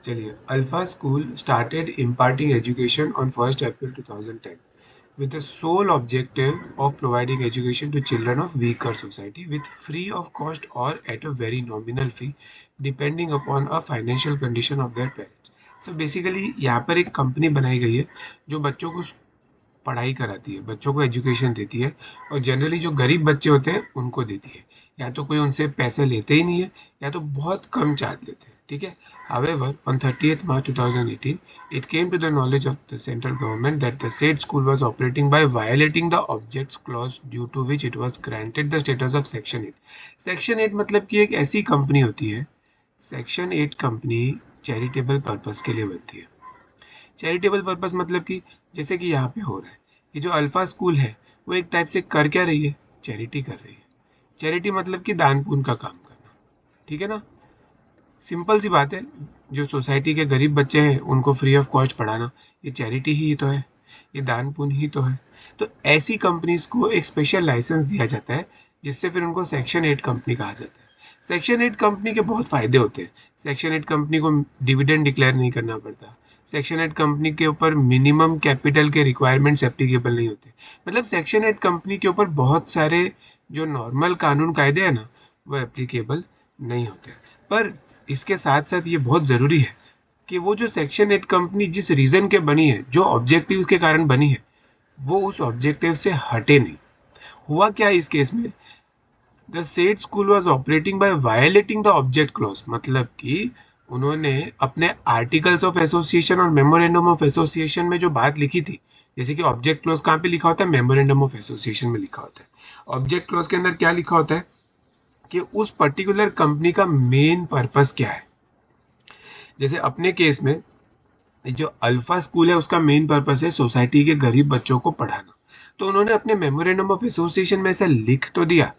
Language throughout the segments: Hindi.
चलिए, alpha school started imparting education on 1st April 2010 with the sole objective of providing education to children of weaker society with free of cost or at a very nominal fee depending upon a financial condition of their parents. So basically यहाँ पर एक कंपनी बनाई गई है जो बच्चों को पढ़ाई कराती है, बच्चों को एजुकेशन देती है और जनरली जो गरीब बच्चे होते हैं उनको देती है। या तो कोई उनसे पैसे लेते ही नहीं है या तो बहुत कम चार्ज लेते हैं, ठीक है। However, on 30th March 2018, it came to the knowledge of the central government that the said school was operating by violating the objects clause due to which it was granted the status of Section 8. Section 8 मतलब कि एक ऐसी कंपनी होती है, Section 8 कंपनी चैरिटेबल पर्पस के लिए बनती है। चैरिटेबल पर्पस मतलब कि जैसे कि यहाँ पे हो रहा है, ये जो अल्फा स्कूल है वो एक टाइप से कर क्या रही है, चैरिटी कर रही है। चैरिटी मतलब कि दान पुण्य का काम करना, ठीक है ना। सिंपल सी बात है, जो सोसाइटी के गरीब बच्चे हैं उनको फ्री ऑफ कॉस्ट पढ़ाना, ये चैरिटी ही तो है, ये दान पुण्य ही तो है। तो ऐसी कंपनीज को एक स्पेशल लाइसेंस दिया जाता है जिससे फिर उनको सेक्शन 8 कंपनी कहा जाता है। सेक्शन 8 कंपनी के बहुत फायदे होते हैं। सेक्शन 8 कंपनी को डिविडेंड डिक्लेयर नहीं करना पड़ता। सेक्शन 8 कंपनी के ऊपर मिनिमम कैपिटल के रिक्वायरमेंट्स एप्लीकेबल नहीं होते। मतलब सेक्शन 8 कंपनी के ऊपर बहुत सारे जो नॉर्मल कानून कायदे हैं ना, वो एप्लीकेबल नहीं होते। पर इसके साथ साथ ये बहुत ज़रूरी है कि वो जो सेक्शन 8 कंपनी जिस रीज़न के बनी है, जो ऑब्जेक्टिव के कारण बनी है, वो उस ऑब्जेक्टिव से हटे नहीं। हुआ क्या है इस केस में, the said school was operating by violating the object clause, मतलब कि उन्होंने अपने आर्टिकल्स ऑफ एसोसिएशन और मेमोरेंडम ऑफ एसोसिएशन में जो बात लिखी थी, जैसे कि ऑब्जेक्ट क्लॉज कहाँ पे लिखा होता है, मेमोरेंडम ऑफ एसोसिएशन में लिखा होता है। ऑब्जेक्ट क्लॉज के अंदर क्या लिखा होता है कि उस पर्टिकुलर कंपनी का मेन पर्पस क्या है। जैसे अपने केस में जो अल्फा स्कूल है उसका मेन पर्पस है सोसाइटी के गरीब बच्चों को पढ़ाना। तो उन्होंने अपने मेमोरेंडम ऑफ एसोसिएशन में ऐसा लिख तो दिया,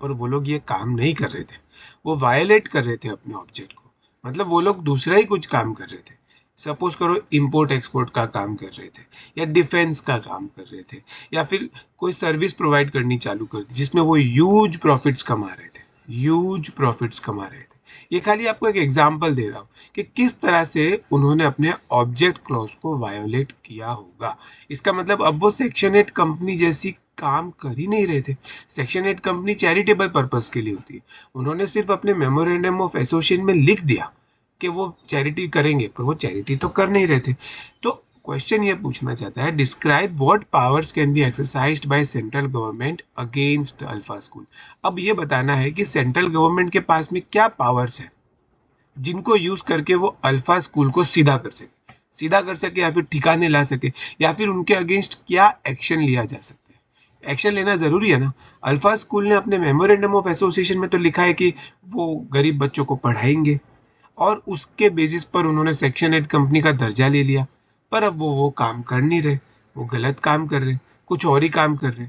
पर वो लोग ये काम नहीं कर रहे थे, वो वायलेट कर रहे थे अपने ऑब्जेक्ट को। मतलब वो लोग दूसरा ही कुछ काम कर रहे थे। सपोज करो इंपोर्ट एक्सपोर्ट का काम कर रहे थे, या डिफेंस का काम कर रहे थे, या फिर कोई सर्विस प्रोवाइड करनी चालू कर दी जिसमें वो ह्यूज प्रॉफिट्स कमा रहे थे, ह्यूज प्रॉफिट्स कमा रहे थे। ये खाली आपको एक एग्जांपल दे रहा हूँ कि किस तरह से उन्होंने अपने ऑब्जेक्ट क्लॉज को वायोलेट किया होगा। इसका मतलब अब वो सेक्शन 8 कंपनी जैसी काम कर ही नहीं रहे थे। सेक्शन 8 कंपनी चैरिटेबल पर्पस के लिए होती है। उन्होंने सिर्फ अपने मेमोरेंडम ऑफ एसोसिएशन में लिख दिया कि वो चैरिटी करेंगे, पर वो चैरिटी तो कर नहीं रहे थे। तो क्वेश्चन ये पूछना चाहता है, describe what powers can be exercised by central government against alpha school. अब ये बताना है कि सेंट्रल गवर्नमेंट के पास में क्या पावर्स है जिनको यूज करके वो अल्फा स्कूल को सीधा कर सके या फिर ठिकाने ला सके, या फिर उनके अगेंस्ट क्या एक्शन लिया जा सकता है। एक्शन लेना जरूरी है ना। अल्फा स्कूल ने अपने मेमोरेंडम ऑफ एसोसिएशन में तो लिखा है कि वो गरीब बच्चों को पढ़ाएंगे, और उसके बेसिस पर उन्होंने सेक्शन 8 कंपनी का दर्जा ले लिया। पर अब वो काम कर नहीं रहे, वो गलत काम कर रहे, कुछ और ही काम कर रहे।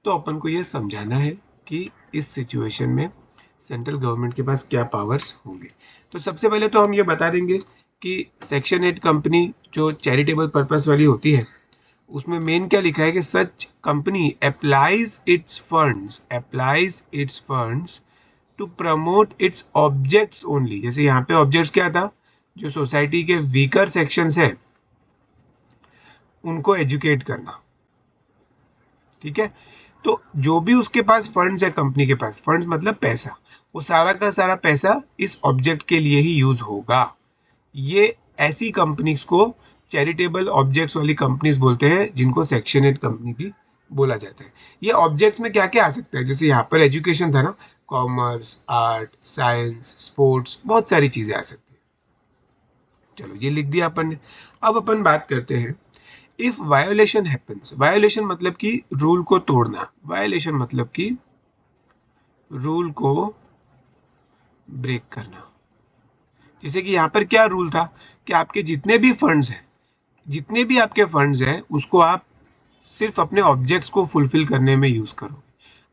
तो अपन को ये समझाना है कि इस सिचुएशन में सेंट्रल गवर्नमेंट के पास क्या पावर्स होंगे। तो सबसे पहले तो हम ये बता देंगे कि सेक्शन 8 कंपनी जो चैरिटेबल पर्पस वाली होती है, उसमें मेन क्या लिखा है कि such company applies its funds to promote its objects only. जैसे यहाँ पे ऑब्जेक्ट्स क्या था, जो सोसाइटी के वीकर सेक्शंस है उनको एजुकेट करना, ठीक है। तो जो भी उसके पास फंड्स है, कंपनी के पास फंड्स मतलब पैसा, वो सारा का सारा पैसा इस ऑब्जेक्ट के लिए ही यूज होगा। ये ऐसी कंपनीज को चैरिटेबल ऑब्जेक्ट्स वाली कंपनीज बोलते हैं, जिनको सेक्शन 8 कंपनी भी बोला जाता है। ये ऑब्जेक्ट्स में क्या क्या आ सकता है, जैसे यहाँ पर एजुकेशन था ना, कॉमर्स, आर्ट, साइंस, स्पोर्ट्स, बहुत सारी चीजें आ सकती है। चलो ये लिख दिया अपन ने। अब अपन बात करते हैं, इफ वायोलेशन हैपेंस। वायोलेशन मतलब कि रूल को तोड़ना, वायोलेशन मतलब कि रूल को ब्रेक करना। जैसे कि यहाँ पर क्या रूल था कि आपके जितने भी फंड्स हैं, जितने भी आपके फंड्स हैं, उसको आप सिर्फ अपने ऑब्जेक्ट्स को फुलफिल करने में यूज करो।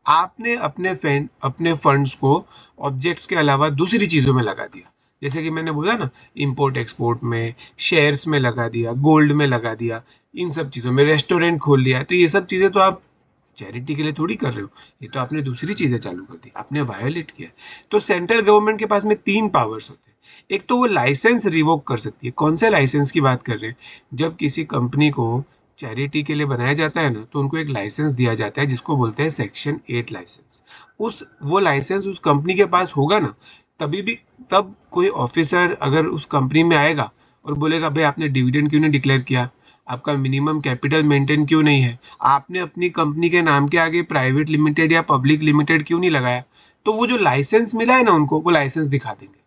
आपने अपने फंड्स को ऑब्जेक्ट्स के अलावा दूसरी चीजों में लगा दिया। जैसे कि मैंने बोला ना, इंपोर्ट एक्सपोर्ट में, शेयर्स में लगा दिया, गोल्ड में लगा दिया, इन सब चीजों में रेस्टोरेंट खोल लिया। तो ये सब चीजें तो आप चैरिटी के लिए थोड़ी कर रहे हो, ये तो आपने दूसरी चीजें चालू कर दी, आपने वायोलेट किया। तो सेंट्रल गवर्नमेंट के पास में 3 पावर्स होते हैं। एक तो वो लाइसेंस रिवोक कर सकती है। कौन से लाइसेंस की बात कर रहे हैं? जब किसी कंपनी को चैरिटी के लिए बनाया जाता है ना, तो उनको एक लाइसेंस दिया जाता है जिसको बोलते हैं सेक्शन 8 लाइसेंस। वो लाइसेंस उस कंपनी के पास होगा ना, तब कोई ऑफिसर अगर उस कंपनी में आएगा और बोलेगा भाई आपने डिविडेंड क्यों नहीं डिक्लेयर किया, आपका मिनिमम कैपिटल मेंटेन क्यों नहीं है, आपने अपनी कंपनी के नाम के आगे प्राइवेट लिमिटेड या पब्लिक लिमिटेड क्यों नहीं लगाया, तो वो जो लाइसेंस मिला है ना उनको, वो लाइसेंस दिखा देंगे।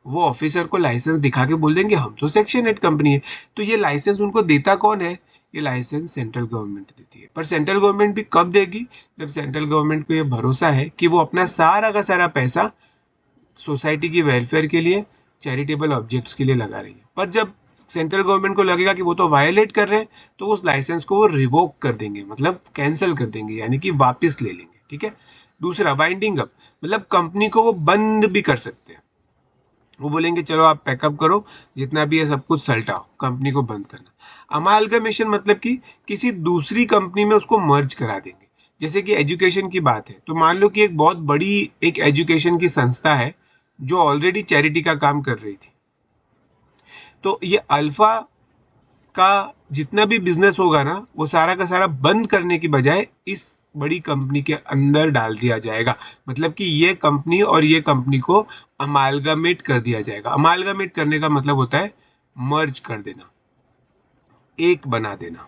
वो ऑफिसर को लाइसेंस दिखा के बोल देंगे हम तो सेक्शन 8 कंपनी है। तो ये लाइसेंस उनको देता कौन है? ये लाइसेंस सेंट्रल गवर्नमेंट देती है। पर सेंट्रल गवर्नमेंट भी कब देगी? जब सेंट्रल गवर्नमेंट को ये भरोसा है कि वो अपना सारा का सारा पैसा सोसाइटी की वेलफेयर के लिए, चैरिटेबल ऑब्जेक्ट्स के लिए लगा रही है। पर जब सेंट्रल गवर्नमेंट को लगेगा कि वो तो वायलेट कर रहे हैं, तो उस लाइसेंस को वो रिवोक कर देंगे, मतलब कैंसिल कर देंगे, यानी कि वापस ले लेंगे। ठीक है। दूसरा, वाइंडिंग अप, मतलब कंपनी को वो बंद भी कर सकते हैं। वो बोलेंगे चलो आप पैकअप करो, जितना भी है सब कुछ सल्टाओ, कंपनी को बंद करना। अमालगमेशन मतलब कि किसी दूसरी कंपनी में उसको मर्ज करा देंगे। जैसे कि एजुकेशन की बात है, तो मान लो कि एक बहुत बड़ी एक एजुकेशन की संस्था है जो ऑलरेडी चैरिटी का काम कर रही थी, तो ये अल्फा का जितना भी बिजनेस होगा ना, वो सारा का सारा बंद करने की बजाय इस बड़ी कंपनी के अंदर डाल दिया जाएगा। मतलब कि ये कंपनी और ये कंपनी को अमालगमेट कर दिया जाएगा। अमालगमेट करने का मतलब होता है मर्ज कर देना, एक बना देना।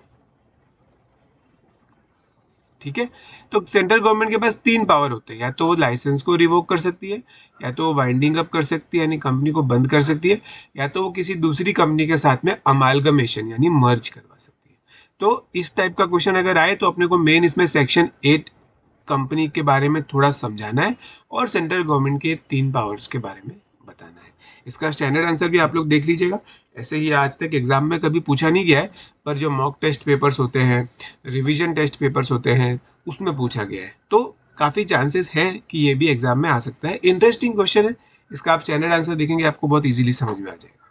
ठीक है। तो सेंट्रल गवर्नमेंट के पास 3 पावर होते हैं, या तो वो लाइसेंस को रिवोक कर सकती है, या तो वो वाइंडिंग अप कर सकती है यानी कंपनी को बंद कर सकती है, या तो वो किसी दूसरी कंपनी के साथ में अमालगमेशन यानी मर्ज करवा सकती है। तो इस टाइप का क्वेश्चन अगर आए तो अपने को मेन इसमें सेक्शन 8 कंपनी के बारे में थोड़ा समझाना है और सेंट्रल गवर्नमेंट के 3 पावर्स के बारे में बताना है। इसका स्टैंडर्ड आंसर भी आप लोग देख लीजिएगा। ऐसे ही आज तक एग्जाम में कभी पूछा नहीं गया है, पर जो मॉक टेस्ट पेपर्स होते हैं, रिवीजन टेस्ट पेपर्स होते हैं, उसमें पूछा गया है। तो काफ़ी चांसेस हैं कि ये भी एग्जाम में आ सकता है। इंटरेस्टिंग क्वेश्चन है, इसका आप स्टैंडर्ड आंसर देखेंगे आपको बहुत ईजिली समझ में आ जाएगा।